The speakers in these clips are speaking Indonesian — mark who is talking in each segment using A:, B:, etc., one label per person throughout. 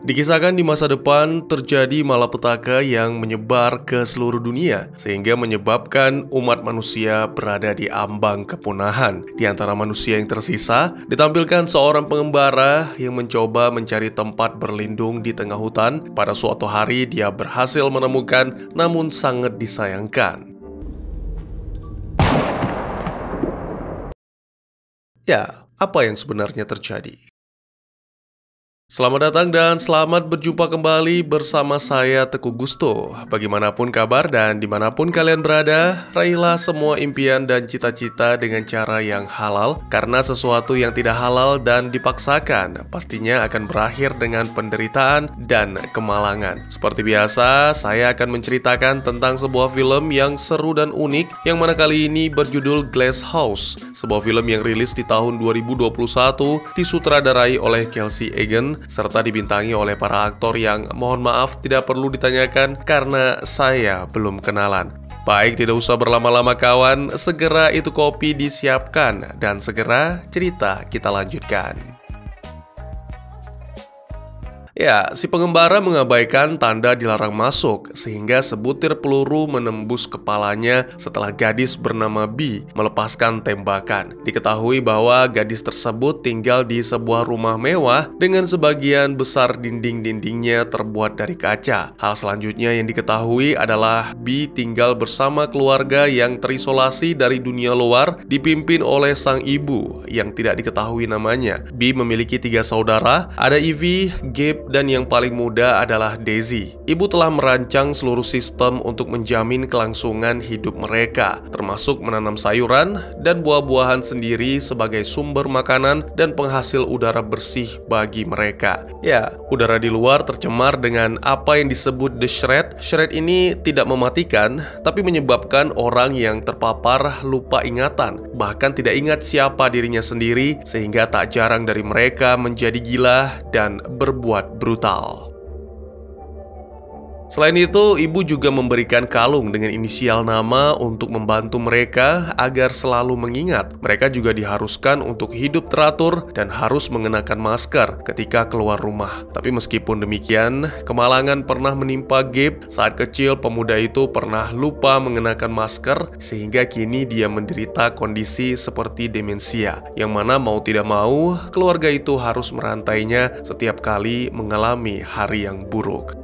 A: Dikisahkan di masa depan terjadi malapetaka yang menyebar ke seluruh dunia sehingga menyebabkan umat manusia berada di ambang kepunahan. Di antara manusia yang tersisa, ditampilkan seorang pengembara yang mencoba mencari tempat berlindung di tengah hutan. Pada suatu hari dia berhasil menemukan, namun sangat disayangkan. Ya, apa yang sebenarnya terjadi? Selamat datang dan selamat berjumpa kembali bersama saya Teguh Gusto. Bagaimanapun kabar dan dimanapun kalian berada, raihlah semua impian dan cita-cita dengan cara yang halal. Karena sesuatu yang tidak halal dan dipaksakan pastinya akan berakhir dengan penderitaan dan kemalangan. Seperti biasa, saya akan menceritakan tentang sebuah film yang seru dan unik, yang mana kali ini berjudul Glass House. Sebuah film yang rilis di tahun 2021, disutradarai oleh Kelsey Egan, serta dibintangi oleh para aktor yang mohon maaf tidak perlu ditanyakan karena saya belum kenalan. Baik, tidak usah berlama-lama kawan, segera itu kopi disiapkan dan segera cerita kita lanjutkan. Ya, si pengembara mengabaikan tanda dilarang masuk sehingga sebutir peluru menembus kepalanya setelah gadis bernama B melepaskan tembakan. Diketahui bahwa gadis tersebut tinggal di sebuah rumah mewah dengan sebagian besar dinding-dindingnya terbuat dari kaca. Hal selanjutnya yang diketahui adalah B tinggal bersama keluarga yang terisolasi dari dunia luar, dipimpin oleh sang ibu yang tidak diketahui namanya. B memiliki 3 saudara, ada Ivy, Gabe, dan yang paling muda adalah Daisy. Ibu telah merancang seluruh sistem untuk menjamin kelangsungan hidup mereka, termasuk menanam sayuran dan buah-buahan sendiri sebagai sumber makanan dan penghasil udara bersih bagi mereka. Ya, udara di luar tercemar dengan apa yang disebut the shred. Shred ini tidak mematikan, tapi menyebabkan orang yang terpapar lupa ingatan, bahkan tidak ingat siapa dirinya sendiri, sehingga tak jarang dari mereka menjadi gila dan berbuat brutal. Selain itu, ibu juga memberikan kalung dengan inisial nama untuk membantu mereka agar selalu mengingat. Mereka juga diharuskan untuk hidup teratur dan harus mengenakan masker ketika keluar rumah. Tapi meskipun demikian, kemalangan pernah menimpa Gabe. Saat kecil, pemuda itu pernah lupa mengenakan masker sehingga kini dia menderita kondisi seperti demensia, yang mana mau tidak mau, keluarga itu harus merantainya setiap kali mengalami hari yang buruk.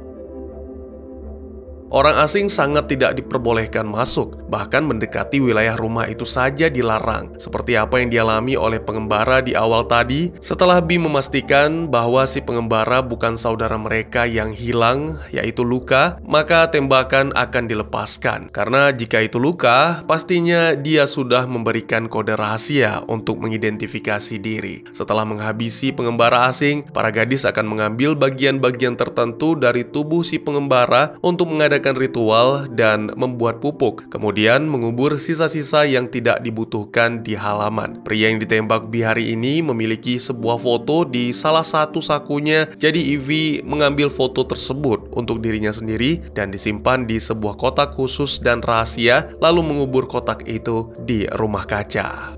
A: Orang asing sangat tidak diperbolehkan masuk, bahkan mendekati wilayah rumah itu saja dilarang. Seperti apa yang dialami oleh pengembara di awal tadi, setelah B memastikan bahwa si pengembara bukan saudara mereka yang hilang, yaitu Luka, maka tembakan akan dilepaskan. Karena jika itu Luka, pastinya dia sudah memberikan kode rahasia untuk mengidentifikasi diri. Setelah menghabisi pengembara asing, para gadis akan mengambil bagian-bagian tertentu dari tubuh si pengembara untuk mengadakan ritual dan membuat pupuk, kemudian mengubur sisa-sisa yang tidak dibutuhkan di halaman. Pria yang ditembak B hari ini memiliki sebuah foto di salah satu sakunya, jadi Ivy mengambil foto tersebut untuk dirinya sendiri dan disimpan di sebuah kotak khusus dan rahasia, lalu mengubur kotak itu di rumah kaca.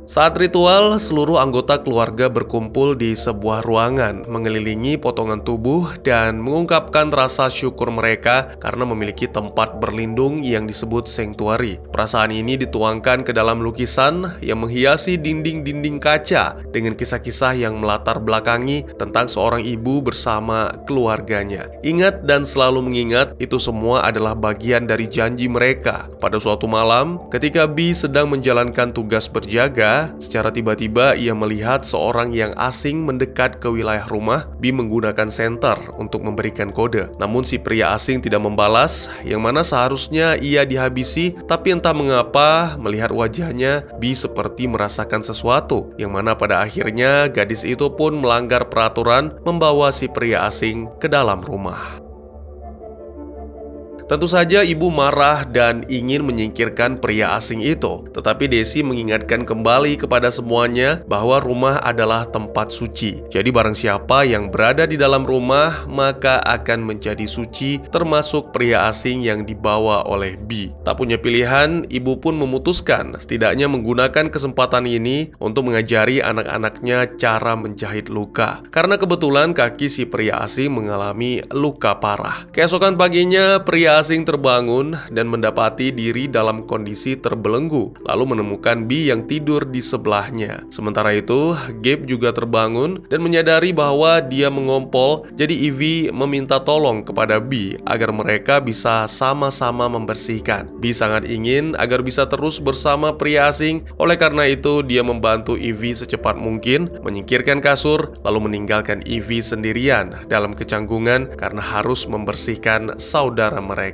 A: Saat ritual, seluruh anggota keluarga berkumpul di sebuah ruangan, mengelilingi potongan tubuh dan mengungkapkan rasa syukur mereka karena memiliki tempat berlindung yang disebut sanctuary. Perasaan ini dituangkan ke dalam lukisan yang menghiasi dinding-dinding kaca dengan kisah-kisah yang melatar belakangi tentang seorang ibu bersama keluarganya. Ingat dan selalu mengingat, itu semua adalah bagian dari janji mereka. Pada suatu malam, ketika B sedang menjalankan tugas berjaga, secara tiba-tiba ia melihat seorang yang asing mendekat ke wilayah rumah. B menggunakan senter untuk memberikan kode. Namun si pria asing tidak membalas, yang mana seharusnya ia dihabisi. Tapi entah mengapa, melihat wajahnya, B seperti merasakan sesuatu, yang mana pada akhirnya gadis itu pun melanggar peraturan membawa si pria asing ke dalam rumah. Tentu saja ibu marah dan ingin menyingkirkan pria asing itu. Tetapi Desi mengingatkan kembali kepada semuanya bahwa rumah adalah tempat suci. Jadi barang siapa yang berada di dalam rumah maka akan menjadi suci, termasuk pria asing yang dibawa oleh B. Tak punya pilihan, ibu pun memutuskan setidaknya menggunakan kesempatan ini untuk mengajari anak-anaknya cara menjahit luka. Karena kebetulan kaki si pria asing mengalami luka parah. Keesokan paginya, pria asing terbangun dan mendapati diri dalam kondisi terbelenggu, lalu menemukan B yang tidur di sebelahnya. Sementara itu, Gabe juga terbangun dan menyadari bahwa dia mengompol, jadi Ivy meminta tolong kepada B agar mereka bisa sama-sama membersihkan. B sangat ingin agar bisa terus bersama pria asing, oleh karena itu dia membantu Ivy secepat mungkin menyingkirkan kasur, lalu meninggalkan Ivy sendirian dalam kecanggungan karena harus membersihkan saudara mereka.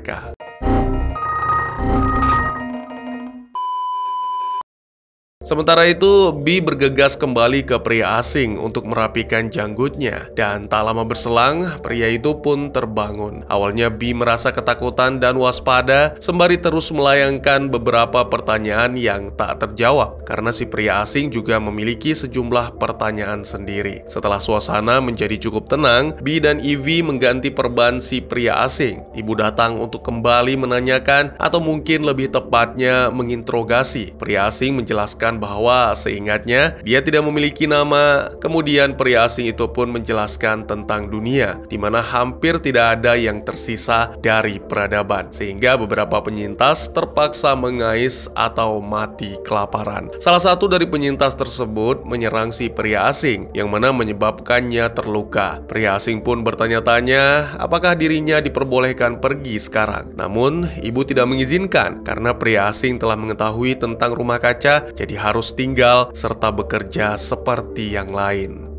A: Sementara itu, B bergegas kembali ke pria asing untuk merapikan janggutnya. Dan tak lama berselang, pria itu pun terbangun. Awalnya B merasa ketakutan dan waspada, sembari terus melayangkan beberapa pertanyaan yang tak terjawab. Karena si pria asing juga memiliki sejumlah pertanyaan sendiri. Setelah suasana menjadi cukup tenang, B dan Ivy mengganti perban si pria asing. Ibu datang untuk kembali menanyakan, atau mungkin lebih tepatnya menginterogasi. Pria asing menjelaskan bahwa seingatnya dia tidak memiliki nama. Kemudian pria asing itu pun menjelaskan tentang dunia di mana hampir tidak ada yang tersisa dari peradaban, sehingga beberapa penyintas terpaksa mengais atau mati kelaparan. Salah satu dari penyintas tersebut menyerang si pria asing, yang mana menyebabkannya terluka. Pria asing pun bertanya-tanya apakah dirinya diperbolehkan pergi sekarang. Namun ibu tidak mengizinkan karena pria asing telah mengetahui tentang rumah kaca, jadi harus tinggal serta bekerja seperti yang lain.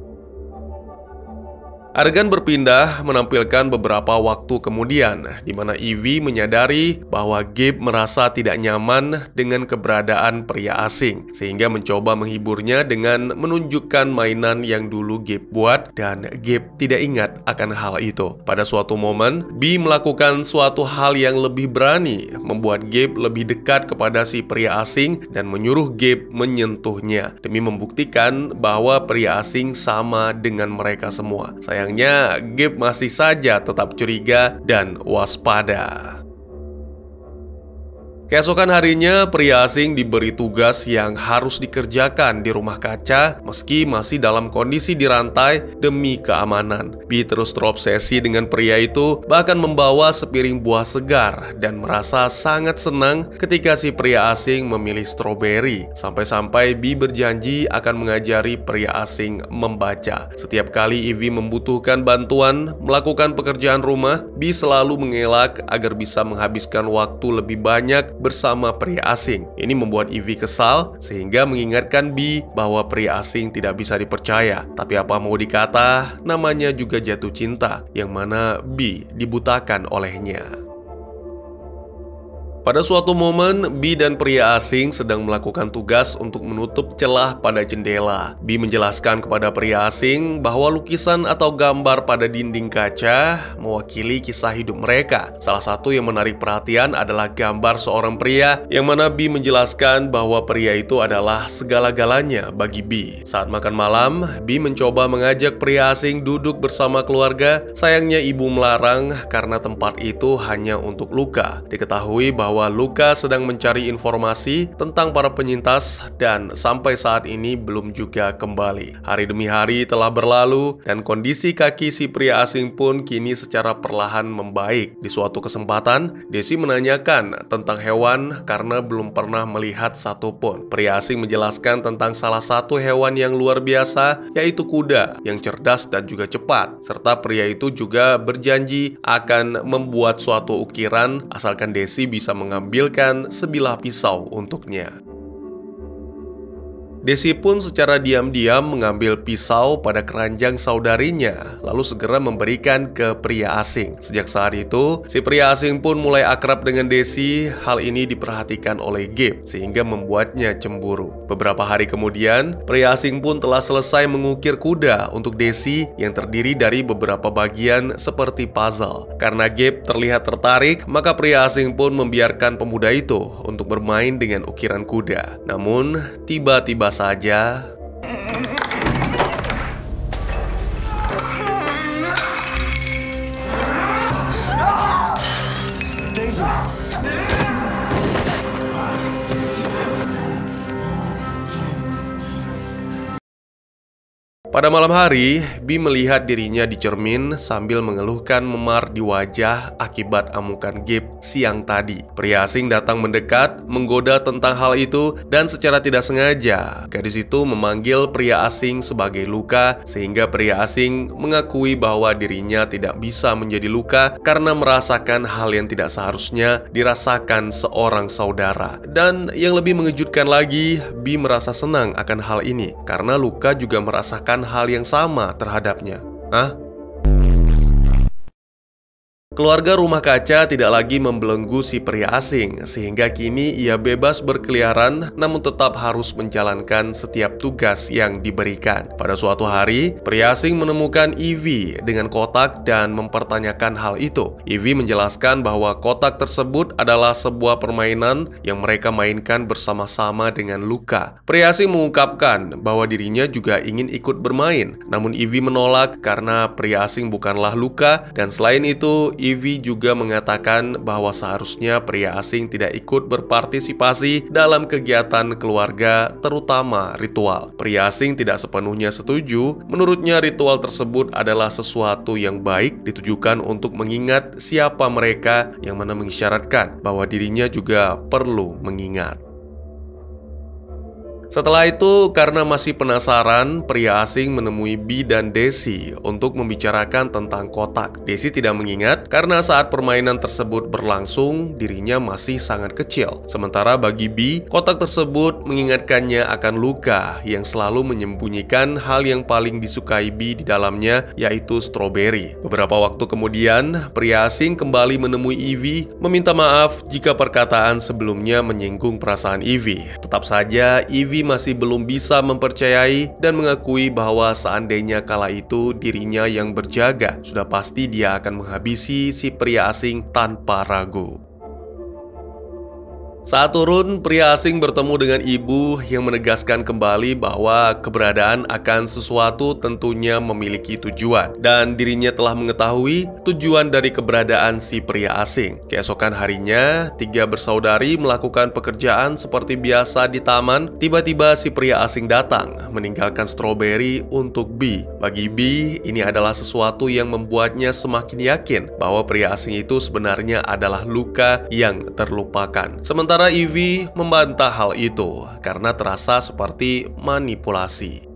A: Adegan berpindah menampilkan beberapa waktu kemudian, di mana Ivy menyadari bahwa Gabe merasa tidak nyaman dengan keberadaan pria asing, sehingga mencoba menghiburnya dengan menunjukkan mainan yang dulu Gabe buat, dan Gabe tidak ingat akan hal itu. Pada suatu momen, B melakukan suatu hal yang lebih berani, membuat Gabe lebih dekat kepada si pria asing dan menyuruh Gabe menyentuhnya, demi membuktikan bahwa pria asing sama dengan mereka semua. Sayangnya, Gabe masih saja tetap curiga dan waspada. Keesokan harinya, pria asing diberi tugas yang harus dikerjakan di rumah kaca meski masih dalam kondisi dirantai demi keamanan. B terus terobsesi dengan pria itu, bahkan membawa sepiring buah segar dan merasa sangat senang ketika si pria asing memilih stroberi. Sampai-sampai B berjanji akan mengajari pria asing membaca. Setiap kali Ivy membutuhkan bantuan melakukan pekerjaan rumah, B selalu mengelak agar bisa menghabiskan waktu lebih banyak bersama pria asing. Ini membuat Ivy kesal sehingga mengingatkan B bahwa pria asing tidak bisa dipercaya. Tapi apa mau dikata, namanya juga jatuh cinta, yang mana B dibutakan olehnya. Pada suatu momen, B dan pria asing sedang melakukan tugas untuk menutup celah pada jendela. B menjelaskan kepada pria asing bahwa lukisan atau gambar pada dinding kaca mewakili kisah hidup mereka. Salah satu yang menarik perhatian adalah gambar seorang pria, yang mana B menjelaskan bahwa pria itu adalah segala-galanya bagi B. Saat makan malam, B mencoba mengajak pria asing duduk bersama keluarga. Sayangnya ibu melarang karena tempat itu hanya untuk Luka. Diketahui bahwa Luka sedang mencari informasi tentang para penyintas dan sampai saat ini belum juga kembali. Hari demi hari telah berlalu dan kondisi kaki si pria asing pun kini secara perlahan membaik. Di suatu kesempatan, Desi menanyakan tentang hewan karena belum pernah melihat satupun. Pria asing menjelaskan tentang salah satu hewan yang luar biasa, yaitu kuda yang cerdas dan juga cepat. Serta pria itu juga berjanji akan membuat suatu ukiran asalkan Desi bisa mengambilkan sebilah pisau untuknya. Desi pun secara diam-diam mengambil pisau pada keranjang saudarinya, lalu segera memberikan ke pria asing. Sejak saat itu, si pria asing pun mulai akrab dengan Desi. Hal ini diperhatikan oleh Gabe, sehingga membuatnya cemburu. Beberapa hari kemudian, pria asing pun telah selesai mengukir kuda untuk Desi yang terdiri dari beberapa bagian seperti puzzle. Karena Gabe terlihat tertarik, maka pria asing pun membiarkan pemuda itu untuk bermain dengan ukiran kuda. Namun, tiba-tiba saja pada malam hari, Bee melihat dirinya di cermin sambil mengeluhkan memar di wajah akibat amukan Gabe siang tadi. Pria asing datang mendekat, menggoda tentang hal itu, dan secara tidak sengaja, gadis itu memanggil pria asing sebagai Luka, sehingga pria asing mengakui bahwa dirinya tidak bisa menjadi Luka karena merasakan hal yang tidak seharusnya dirasakan seorang saudara. Dan yang lebih mengejutkan lagi, Bee merasa senang akan hal ini, karena Luka juga merasakan hal yang sama terhadapnya. Hah? Keluarga Rumah Kaca tidak lagi membelenggu si pria asing, sehingga kini ia bebas berkeliaran namun tetap harus menjalankan setiap tugas yang diberikan. Pada suatu hari, pria asing menemukan Evie dengan kotak dan mempertanyakan hal itu. Evie menjelaskan bahwa kotak tersebut adalah sebuah permainan yang mereka mainkan bersama-sama dengan Luka. Pria asing mengungkapkan bahwa dirinya juga ingin ikut bermain, namun Evie menolak karena pria asing bukanlah Luka, dan selain itu Evie juga mengatakan bahwa seharusnya pria asing tidak ikut berpartisipasi dalam kegiatan keluarga, terutama ritual. Pria asing tidak sepenuhnya setuju. Menurutnya ritual tersebut adalah sesuatu yang baik, ditujukan untuk mengingat siapa mereka, yang mana mengisyaratkan bahwa dirinya juga perlu mengingat. Setelah itu, karena masih penasaran, pria asing menemui Bee dan Desi untuk membicarakan tentang kotak. Desi tidak mengingat karena saat permainan tersebut berlangsung, dirinya masih sangat kecil. Sementara bagi Bee, kotak tersebut mengingatkannya akan Luka yang selalu menyembunyikan hal yang paling disukai Bee di dalamnya, yaitu stroberi. Beberapa waktu kemudian, pria asing kembali menemui Evie, meminta maaf jika perkataan sebelumnya menyinggung perasaan Evie. Tetap saja, Evie masih belum bisa mempercayai dan mengakui bahwa seandainya kala itu dirinya yang berjaga, sudah pasti dia akan menghabisi si pria asing tanpa ragu. Saat turun, pria asing bertemu dengan ibu yang menegaskan kembali bahwa keberadaan akan sesuatu tentunya memiliki tujuan, dan dirinya telah mengetahui tujuan dari keberadaan si pria asing. Keesokan harinya, tiga bersaudari melakukan pekerjaan seperti biasa di taman. Tiba-tiba si pria asing datang, meninggalkan stroberi untuk Bee. Bagi Bee, ini adalah sesuatu yang membuatnya semakin yakin bahwa pria asing itu sebenarnya adalah Luka yang terlupakan. Sementara Evie membantah hal itu karena terasa seperti manipulasi.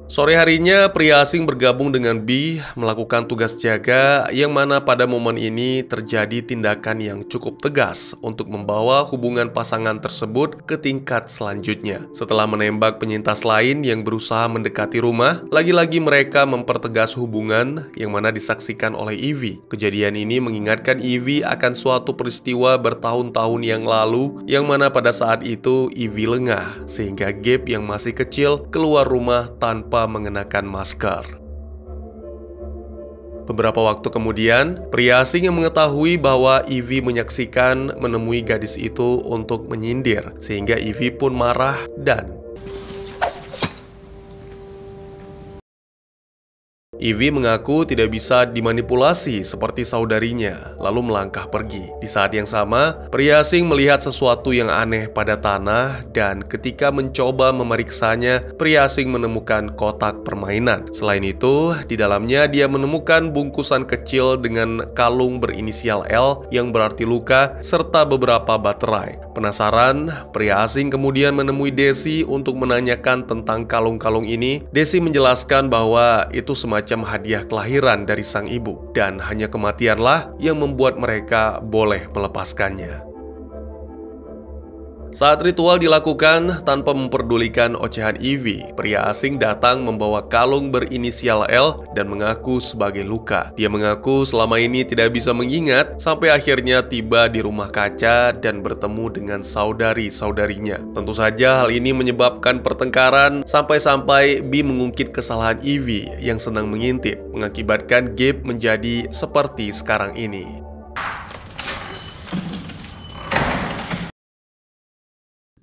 A: Sore harinya, pria asing bergabung dengan Bee melakukan tugas jaga, yang mana pada momen ini terjadi tindakan yang cukup tegas untuk membawa hubungan pasangan tersebut ke tingkat selanjutnya. Setelah menembak penyintas lain yang berusaha mendekati rumah, lagi-lagi mereka mempertegas hubungan yang mana disaksikan oleh Evie. Kejadian ini mengingatkan Evie akan suatu peristiwa bertahun-tahun yang lalu, yang mana pada saat itu Evie lengah, sehingga Gabe yang masih kecil keluar rumah tanpa mengenakan masker. Beberapa waktu kemudian, pria asing yang mengetahui bahwa Evie menyaksikan menemui gadis itu untuk menyindir, sehingga Evie pun marah dan Evie mengaku tidak bisa dimanipulasi seperti saudarinya, lalu melangkah pergi. Di saat yang sama, pria asing melihat sesuatu yang aneh pada tanah, dan ketika mencoba memeriksanya, pria asing menemukan kotak permainan. Selain itu, di dalamnya dia menemukan bungkusan kecil dengan kalung berinisial L yang berarti Luka, serta beberapa baterai. Penasaran, pria asing kemudian menemui Desi untuk menanyakan tentang kalung-kalung ini. Desi menjelaskan bahwa itu semacam hadiah kelahiran dari sang ibu, dan hanya kematianlah yang membuat mereka boleh melepaskannya. Saat ritual dilakukan tanpa memperdulikan ocehan Ivy, pria asing datang membawa kalung berinisial L dan mengaku sebagai Luka. Dia mengaku selama ini tidak bisa mengingat sampai akhirnya tiba di rumah kaca dan bertemu dengan saudari-saudarinya. Tentu saja hal ini menyebabkan pertengkaran sampai-sampai B mengungkit kesalahan Ivy yang senang mengintip, mengakibatkan Gabe menjadi seperti sekarang ini.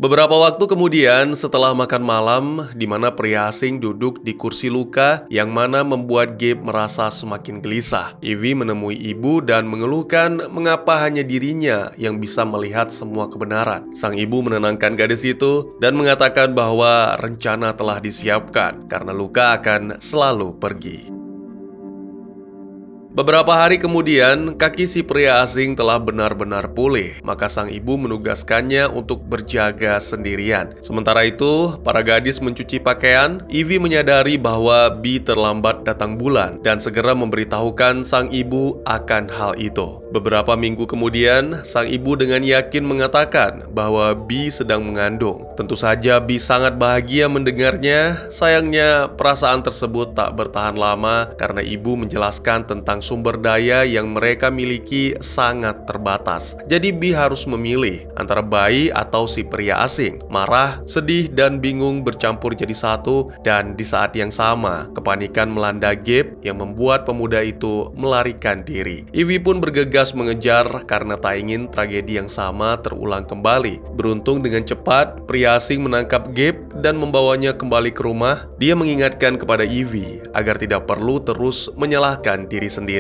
A: Beberapa waktu kemudian, setelah makan malam, di mana pria asing duduk di kursi Luka yang mana membuat Gabe merasa semakin gelisah. Ivy menemui ibu dan mengeluhkan mengapa hanya dirinya yang bisa melihat semua kebenaran. Sang ibu menenangkan gadis itu dan mengatakan bahwa rencana telah disiapkan karena Luka akan selalu pergi. Beberapa hari kemudian, kaki si pria asing telah benar-benar pulih, maka sang ibu menugaskannya untuk berjaga sendirian. Sementara itu, para gadis mencuci pakaian. Ivy menyadari bahwa B terlambat datang bulan dan segera memberitahukan sang ibu akan hal itu. Beberapa minggu kemudian, sang ibu dengan yakin mengatakan bahwa B sedang mengandung. Tentu saja B sangat bahagia mendengarnya. Sayangnya, perasaan tersebut tak bertahan lama karena ibu menjelaskan tentang sumber daya yang mereka miliki sangat terbatas. Jadi B harus memilih antara bayi atau si pria asing. Marah, sedih, dan bingung bercampur jadi satu, dan di saat yang sama, kepanikan melanda Gabe yang membuat pemuda itu melarikan diri. Ivy pun bergegas mengejar karena tak ingin tragedi yang sama terulang kembali. Beruntung dengan cepat, pria asing menangkap Gabe dan membawanya kembali ke rumah. Dia mengingatkan kepada Ivy agar tidak perlu terus menyalahkan diri sendiri.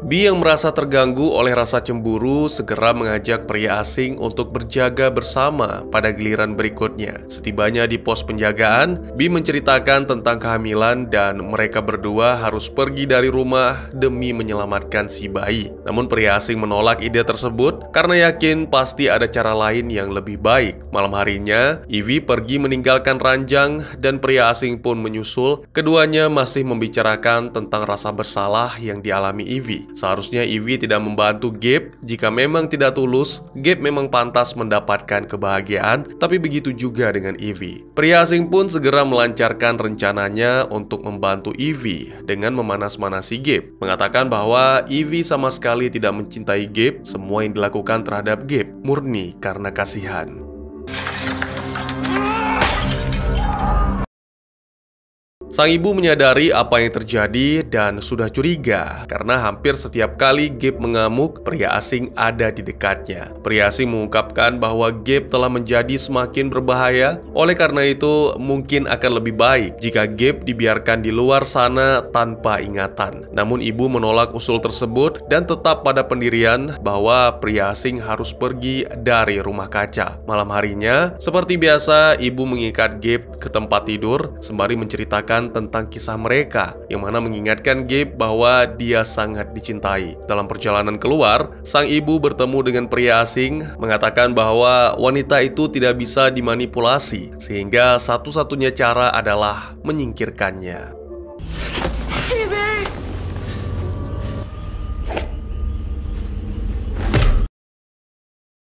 A: B yang merasa terganggu oleh rasa cemburu segera mengajak pria asing untuk berjaga bersama pada giliran berikutnya. Setibanya di pos penjagaan, B menceritakan tentang kehamilan dan mereka berdua harus pergi dari rumah demi menyelamatkan si bayi. Namun pria asing menolak ide tersebut karena yakin pasti ada cara lain yang lebih baik. Malam harinya, Ivy pergi meninggalkan ranjang dan pria asing pun menyusul. Keduanya masih membicarakan tentang rasa bersalah yang dialami Ivy. Seharusnya Ivy tidak membantu Gabe. Jika memang tidak tulus, Gabe memang pantas mendapatkan kebahagiaan, tapi begitu juga dengan Ivy. Pria asing pun segera melancarkan rencananya untuk membantu Ivy dengan memanas-manasi Gabe, mengatakan bahwa Ivy sama sekali tidak mencintai Gabe. Semua yang dilakukan terhadap Gabe murni karena kasihan. Sang ibu menyadari apa yang terjadi dan sudah curiga karena hampir setiap kali Gabe mengamuk, pria asing ada di dekatnya. Pria asing mengungkapkan bahwa Gabe telah menjadi semakin berbahaya, oleh karena itu mungkin akan lebih baik jika Gabe dibiarkan di luar sana tanpa ingatan. Namun ibu menolak usul tersebut dan tetap pada pendirian bahwa pria asing harus pergi dari rumah kaca. Malam harinya, seperti biasa, ibu mengikat Gabe ke tempat tidur sembari menceritakan tentang kisah mereka, yang mana mengingatkan Gabe bahwa dia sangat dicintai. Dalam perjalanan keluar, sang ibu bertemu dengan pria asing, mengatakan bahwa wanita itu tidak bisa dimanipulasi, sehingga satu-satunya cara adalah menyingkirkannya.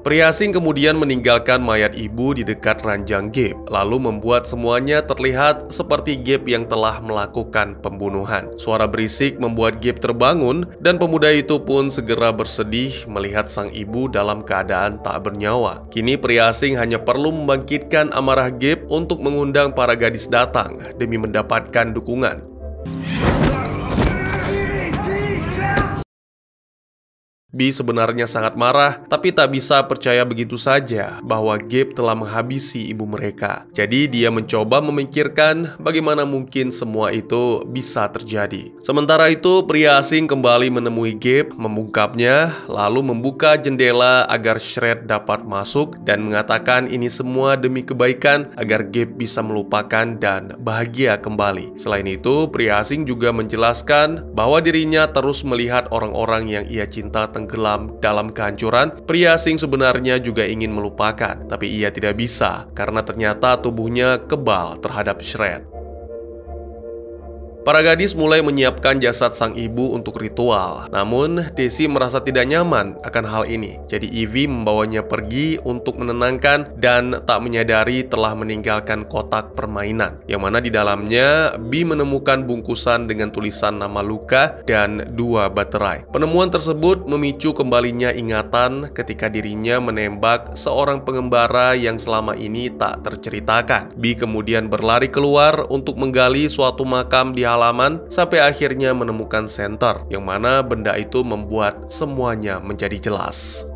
A: Pria asing kemudian meninggalkan mayat ibu di dekat ranjang Gabe, lalu membuat semuanya terlihat seperti Gabe yang telah melakukan pembunuhan. Suara berisik membuat Gabe terbangun, dan pemuda itu pun segera bersedih melihat sang ibu dalam keadaan tak bernyawa. Kini pria asing hanya perlu membangkitkan amarah Gabe untuk mengundang para gadis datang demi mendapatkan dukungan. B sebenarnya sangat marah, tapi tak bisa percaya begitu saja bahwa Gabe telah menghabisi ibu mereka. Jadi dia mencoba memikirkan bagaimana mungkin semua itu bisa terjadi. Sementara itu, pria asing kembali menemui Gabe, membungkapnya, lalu membuka jendela agar Shred dapat masuk dan mengatakan ini semua demi kebaikan agar Gabe bisa melupakan dan bahagia kembali. Selain itu, pria asing juga menjelaskan bahwa dirinya terus melihat orang-orang yang ia cinta tenggelam dalam kehancuran. Pria asing sebenarnya juga ingin melupakan, tapi ia tidak bisa karena ternyata tubuhnya kebal terhadap Shred. Para gadis mulai menyiapkan jasad sang ibu untuk ritual. Namun, Daisy merasa tidak nyaman akan hal ini. Jadi Evie membawanya pergi untuk menenangkan dan tak menyadari telah meninggalkan kotak permainan. Yang mana di dalamnya, Bee menemukan bungkusan dengan tulisan nama Luka dan 2 baterai. Penemuan tersebut memicu kembalinya ingatan ketika dirinya menembak seorang pengembara yang selama ini tak terceritakan. Bee kemudian berlari keluar untuk menggali suatu makam di halaman sampai akhirnya menemukan senter, yang mana benda itu membuat semuanya menjadi jelas.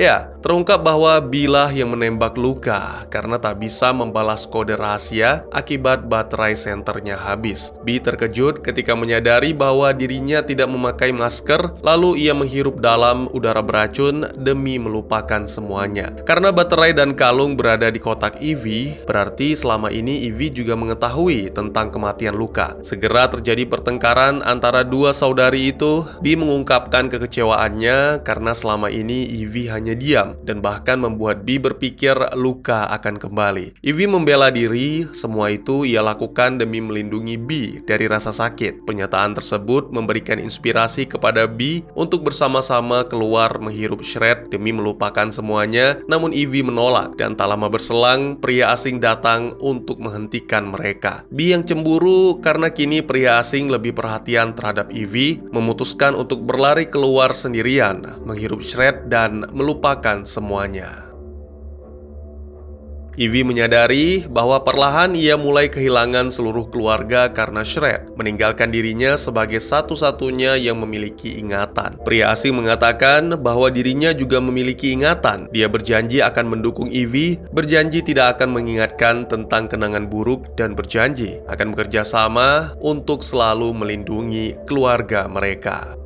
A: Ya, terungkap bahwa Bee lah yang menembak Luka karena tak bisa membalas kode rahasia akibat baterai senternya habis. Bee terkejut ketika menyadari bahwa dirinya tidak memakai masker, lalu ia menghirup dalam udara beracun demi melupakan semuanya. Karena baterai dan kalung berada di kotak Evie, berarti selama ini Evie juga mengetahui tentang kematian Luka. Segera terjadi pertengkaran antara 2 saudari itu. Bee mengungkapkan kekecewaannya karena selama ini Evie hanya diam dan bahkan membuat Bee berpikir Luka akan kembali. Evie membela diri, semua itu ia lakukan demi melindungi Bee dari rasa sakit. Pernyataan tersebut memberikan inspirasi kepada Bee untuk bersama-sama keluar menghirup Shred demi melupakan semuanya. Namun Evie menolak dan tak lama berselang pria asing datang untuk menghentikan mereka. Bee yang cemburu karena kini pria asing lebih perhatian terhadap Evie memutuskan untuk berlari keluar sendirian, menghirup Shred dan melupakan semuanya. Evie menyadari bahwa perlahan ia mulai kehilangan seluruh keluarga karena Shred meninggalkan dirinya sebagai satu-satunya yang memiliki ingatan. Pria asing mengatakan bahwa dirinya juga memiliki ingatan. Dia berjanji akan mendukung Evie, berjanji tidak akan mengingatkan tentang kenangan buruk, dan berjanji akan bekerja sama untuk selalu melindungi keluarga mereka.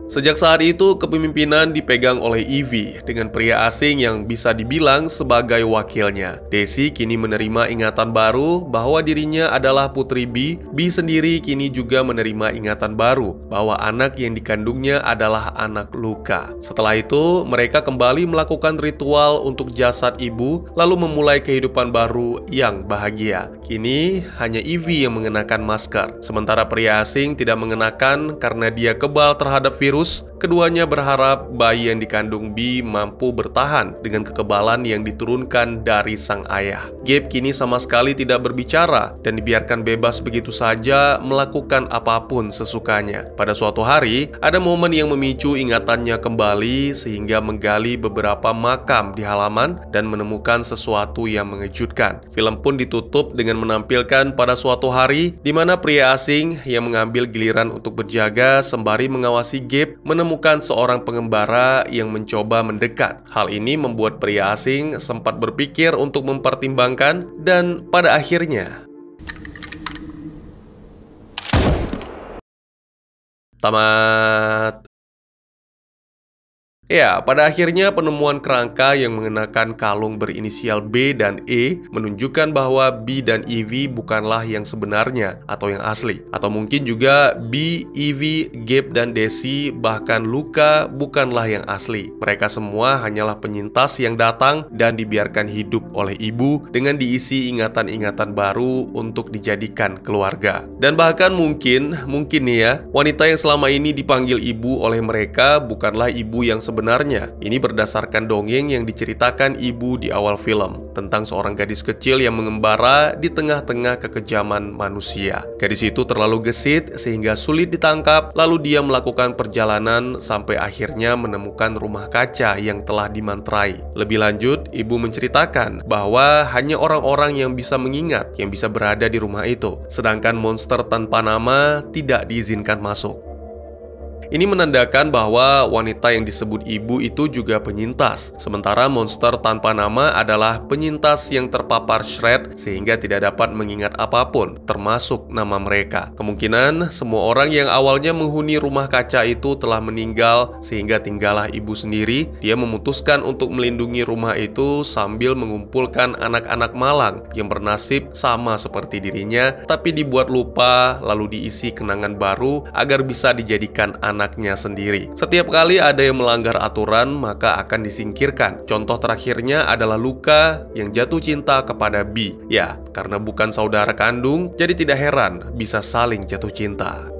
A: Sejak saat itu, kepemimpinan dipegang oleh Evie dengan pria asing yang bisa dibilang sebagai wakilnya. Daisy kini menerima ingatan baru bahwa dirinya adalah putri Bee. Bee sendiri kini juga menerima ingatan baru bahwa anak yang dikandungnya adalah anak Luka. Setelah itu, mereka kembali melakukan ritual untuk jasad ibu, lalu memulai kehidupan baru yang bahagia. Kini, hanya Evie yang mengenakan masker, sementara pria asing tidak mengenakan karena dia kebal terhadap virus. Keduanya berharap bayi yang dikandung Bee mampu bertahan dengan kekebalan yang diturunkan dari sang ayah. Gabe kini sama sekali tidak berbicara dan dibiarkan bebas begitu saja melakukan apapun sesukanya. Pada suatu hari, ada momen yang memicu ingatannya kembali sehingga menggali beberapa makam di halaman dan menemukan sesuatu yang mengejutkan. Film pun ditutup dengan menampilkan pada suatu hari di mana pria asing yang mengambil giliran untuk berjaga sembari mengawasi Gabe menemukan seorang pengembara yang mencoba mendekat. Hal ini membuat pria asing sempat berpikir untuk mempertimbangkan dan pada akhirnya tamat. Ya, pada akhirnya penemuan kerangka yang mengenakan kalung berinisial B dan E menunjukkan bahwa Bee dan Evie bukanlah yang sebenarnya atau yang asli. Atau mungkin juga Bee, Evie, Gabe, dan Daisy, bahkan Luka bukanlah yang asli. Mereka semua hanyalah penyintas yang datang dan dibiarkan hidup oleh ibu dengan diisi ingatan-ingatan baru untuk dijadikan keluarga. Dan bahkan mungkin nih ya, wanita yang selama ini dipanggil ibu oleh mereka bukanlah ibu yang sebenarnya. Ini berdasarkan dongeng yang diceritakan ibu di awal film tentang seorang gadis kecil yang mengembara di tengah-tengah kekejaman manusia. Gadis itu terlalu gesit sehingga sulit ditangkap, lalu dia melakukan perjalanan sampai akhirnya menemukan rumah kaca yang telah dimantrai. Lebih lanjut, ibu menceritakan bahwa hanya orang-orang yang bisa mengingat yang bisa berada di rumah itu, sedangkan monster tanpa nama tidak diizinkan masuk. Ini menandakan bahwa wanita yang disebut ibu itu juga penyintas, sementara monster tanpa nama adalah penyintas yang terpapar Shred sehingga tidak dapat mengingat apapun, termasuk nama mereka. Kemungkinan semua orang yang awalnya menghuni rumah kaca itu telah meninggal sehingga tinggallah ibu sendiri. Dia memutuskan untuk melindungi rumah itu sambil mengumpulkan anak-anak malang yang bernasib sama seperti dirinya, tapi dibuat lupa lalu diisi kenangan baru agar bisa dijadikan anak anaknya sendiri. Setiap kali ada yang melanggar aturan, maka akan disingkirkan. Contoh terakhirnya adalah Luka yang jatuh cinta kepada B. Ya, karena bukan saudara kandung, jadi tidak heran bisa saling jatuh cinta.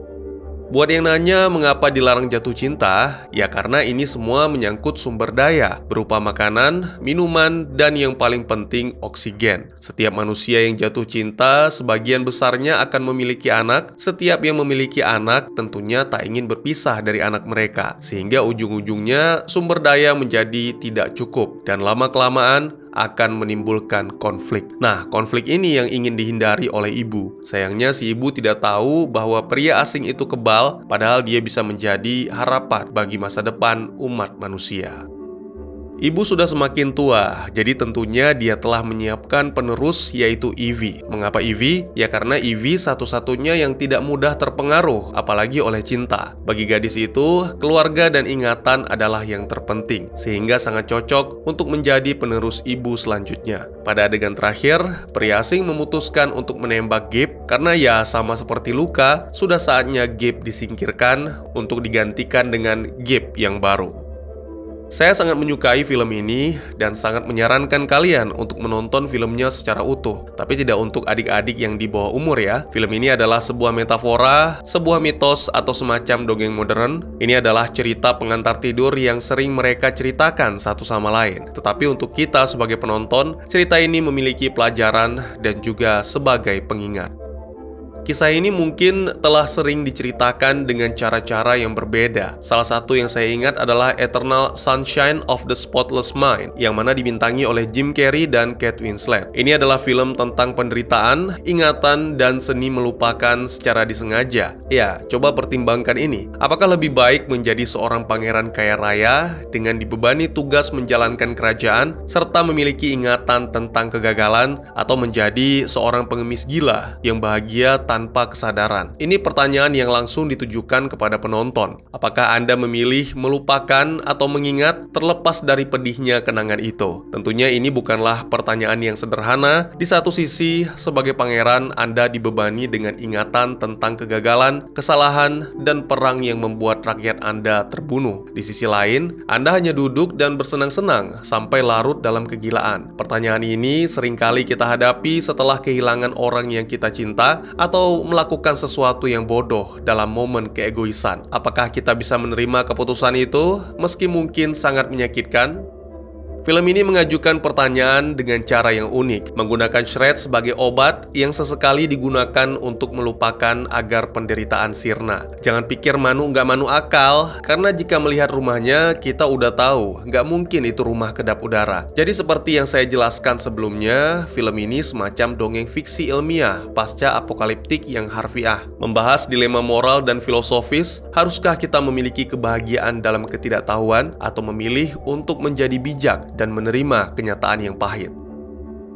A: Buat yang nanya mengapa dilarang jatuh cinta, ya karena ini semua menyangkut sumber daya, berupa makanan, minuman, dan yang paling penting oksigen. Setiap manusia yang jatuh cinta, sebagian besarnya akan memiliki anak. Setiap yang memiliki anak tentunya tak ingin berpisah dari anak mereka, sehingga ujung-ujungnya sumber daya menjadi tidak cukup, dan lama-kelamaan akan menimbulkan konflik. Nah, konflik ini yang ingin dihindari oleh ibu. Sayangnya si ibu tidak tahu bahwa pria asing itu kebal, padahal dia bisa menjadi harapan bagi masa depan umat manusia. Ibu sudah semakin tua, jadi tentunya dia telah menyiapkan penerus yaitu Ivy. Mengapa Ivy? Ya karena Ivy satu-satunya yang tidak mudah terpengaruh, apalagi oleh cinta. Bagi gadis itu, keluarga dan ingatan adalah yang terpenting, sehingga sangat cocok untuk menjadi penerus ibu selanjutnya. Pada adegan terakhir, pria asing memutuskan untuk menembak Gabe, karena ya sama seperti Luka, sudah saatnya Gabe disingkirkan untuk digantikan dengan Gabe yang baru. Saya sangat menyukai film ini dan sangat menyarankan kalian untuk menonton filmnya secara utuh. Tapi tidak untuk adik-adik yang di bawah umur ya. Film ini adalah sebuah metafora, sebuah mitos atau semacam dongeng modern. Ini adalah cerita pengantar tidur yang sering mereka ceritakan satu sama lain. Tetapi untuk kita sebagai penonton, cerita ini memiliki pelajaran dan juga sebagai pengingat. Kisah ini mungkin telah sering diceritakan dengan cara-cara yang berbeda. Salah satu yang saya ingat adalah Eternal Sunshine of the Spotless Mind, yang mana dibintangi oleh Jim Carrey dan Kate Winslet. Ini adalah film tentang penderitaan, ingatan, dan seni melupakan secara disengaja. Ya, coba pertimbangkan ini. Apakah lebih baik menjadi seorang pangeran kaya raya dengan dibebani tugas menjalankan kerajaan, serta memiliki ingatan tentang kegagalan, atau menjadi seorang pengemis gila yang bahagia tanpa kesadaran? Ini pertanyaan yang langsung ditujukan kepada penonton. Apakah Anda memilih melupakan atau mengingat terlepas dari pedihnya kenangan itu? Tentunya ini bukanlah pertanyaan yang sederhana. Di satu sisi, sebagai pangeran, Anda dibebani dengan ingatan tentang kegagalan, kesalahan, dan perang yang membuat rakyat Anda terbunuh. Di sisi lain, Anda hanya duduk dan bersenang-senang sampai larut dalam kegilaan. Pertanyaan ini seringkali kita hadapi setelah kehilangan orang yang kita cinta atau melakukan sesuatu yang bodoh dalam momen keegoisan. Apakah kita bisa menerima keputusan itu meski mungkin sangat menyakitkan? Film ini mengajukan pertanyaan dengan cara yang unik, menggunakan shred sebagai obat yang sesekali digunakan untuk melupakan agar penderitaan sirna. Jangan pikir Manu nggak manu akal, karena jika melihat rumahnya, kita udah tahu nggak mungkin itu rumah kedap udara. Jadi seperti yang saya jelaskan sebelumnya, film ini semacam dongeng fiksi ilmiah pasca apokaliptik yang harfiah, membahas dilema moral dan filosofis. Haruskah kita memiliki kebahagiaan dalam ketidaktahuan atau memilih untuk menjadi bijak dan menerima kenyataan yang pahit?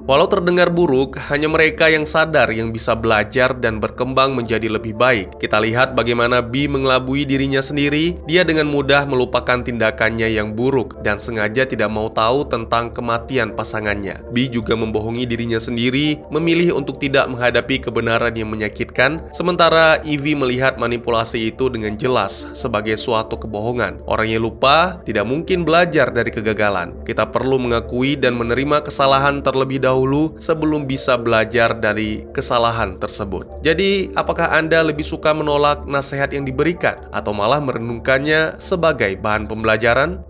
A: Walau terdengar buruk, hanya mereka yang sadar yang bisa belajar dan berkembang menjadi lebih baik. Kita lihat bagaimana B mengelabui dirinya sendiri. Dia dengan mudah melupakan tindakannya yang buruk dan sengaja tidak mau tahu tentang kematian pasangannya. B juga membohongi dirinya sendiri, memilih untuk tidak menghadapi kebenaran yang menyakitkan, sementara Ivy melihat manipulasi itu dengan jelas sebagai suatu kebohongan. Orang yang lupa tidak mungkin belajar dari kegagalan. Kita perlu mengakui dan menerima kesalahan terlebih dahulu sebelum bisa belajar dari kesalahan tersebut. Jadi, apakah Anda lebih suka menolak nasihat yang diberikan atau malah merenungkannya sebagai bahan pembelajaran?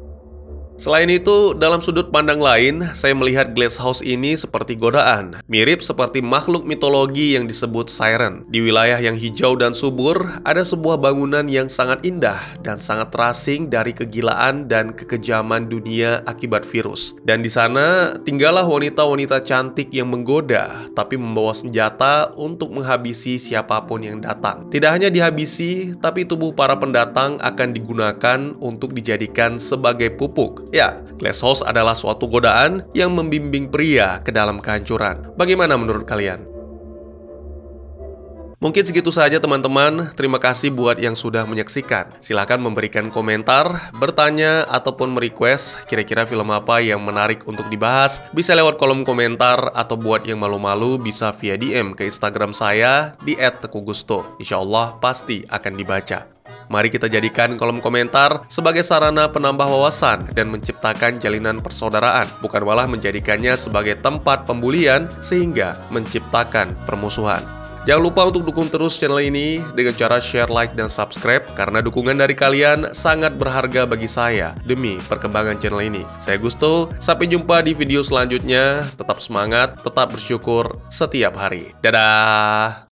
A: Selain itu, dalam sudut pandang lain, saya melihat Glass House ini seperti godaan. Mirip seperti makhluk mitologi yang disebut Siren. Di wilayah yang hijau dan subur, ada sebuah bangunan yang sangat indah dan sangat terasing dari kegilaan dan kekejaman dunia akibat virus. Dan di sana, tinggallah wanita-wanita cantik yang menggoda, tapi membawa senjata untuk menghabisi siapapun yang datang. Tidak hanya dihabisi, tapi tubuh para pendatang akan digunakan untuk dijadikan sebagai pupuk. Ya, Glass House adalah suatu godaan yang membimbing pria ke dalam kehancuran. Bagaimana menurut kalian? Mungkin segitu saja teman-teman. Terima kasih buat yang sudah menyaksikan. Silahkan memberikan komentar, bertanya, ataupun merequest kira-kira film apa yang menarik untuk dibahas. Bisa lewat kolom komentar, atau buat yang malu-malu bisa via DM ke Instagram saya di @tekugusto. Insya Allah pasti akan dibaca. Mari kita jadikan kolom komentar sebagai sarana penambah wawasan dan menciptakan jalinan persaudaraan, bukan malah menjadikannya sebagai tempat pembulian sehingga menciptakan permusuhan. Jangan lupa untuk dukung terus channel ini dengan cara share, like, dan subscribe, karena dukungan dari kalian sangat berharga bagi saya demi perkembangan channel ini. Saya Gusto, sampai jumpa di video selanjutnya. Tetap semangat, tetap bersyukur setiap hari. Dadah!